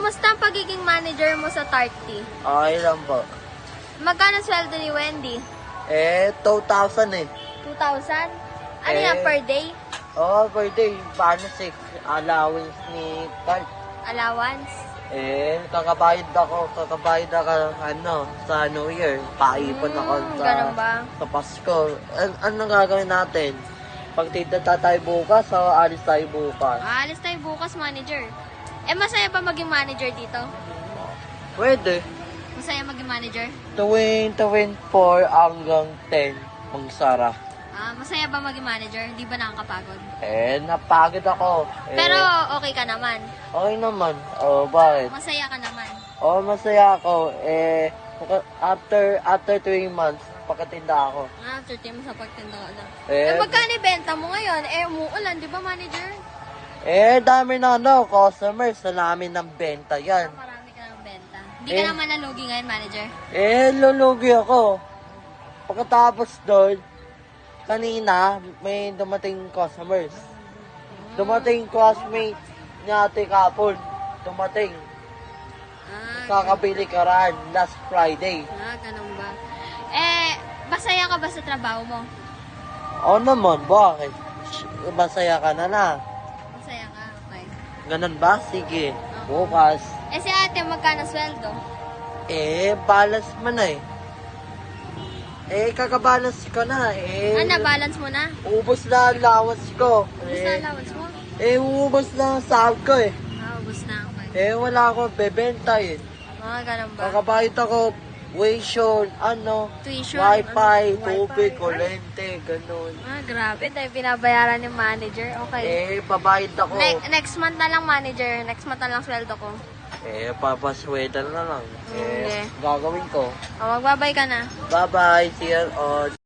kamusta ang pagiging manager mo sa Tart Tea? Okay lang po. Magkano sweldo ni Wendy? 2,000 eh. 2,000? Ano yan, per day? Oo, per day. Paano 6 allowance ni Tart? Allowance? Kakabayad ako, sa New Year. Paipon ako Ganun ba? sa Pasko. Anong gagawin natin? Pagtitata tayo bukas o alis tayo bukas? Aalis tayo bukas, manager. Masaya ba maging manager dito? Pwede. Masaya maging manager? Tuwing 4 hanggang 10, Magsara. Masaya ba maging manager? Di ba nakakapagod? Napagod ako. Pero okay ka naman. Okay naman. Bakit? Masaya ka naman. Masaya ako. After 3 months, pagkatinda ako. After time sa pagtinda ka na. Eh, Magkano ibenta mo ngayon? Umuulan, di ba manager? Dami na customers na namin ng benta yan. Marami ka ng benta. Hindi ka naman nalugi ngayon, manager? Lulugi ako. Pagkatapos doon, kanina, may dumating customers. Dumating classmate ni Ate Kapon. Dumating. Kakabili ka rin last Friday. Ganun ba? Masaya ka ba sa trabaho mo? Oo naman, bakit? Masaya ka na na. Masaya ka, okay. Ganun ba? Sige. Bukas. Si ate, magkano sweldo? Balance mo na kakabalance ko na Na-balance mo na? Ubus na ang allowance ko. Basta allowance mo? Ubus na ang sahod ko Ubus na, okay. Wala akong bebenta Ganun ba? Kakabayad ako, tuition, Tuition? wifi, Ano? tubig, Wifi? kuryente, ganun. Grabe. Dahil binabayaran ni manager. Okay. Babayad ako. Next month na lang, manager. Next month na lang sweldo ko. Papasweater na lang. Okay. Gagawin ko. Magbabay ka na. Bye-bye. See you on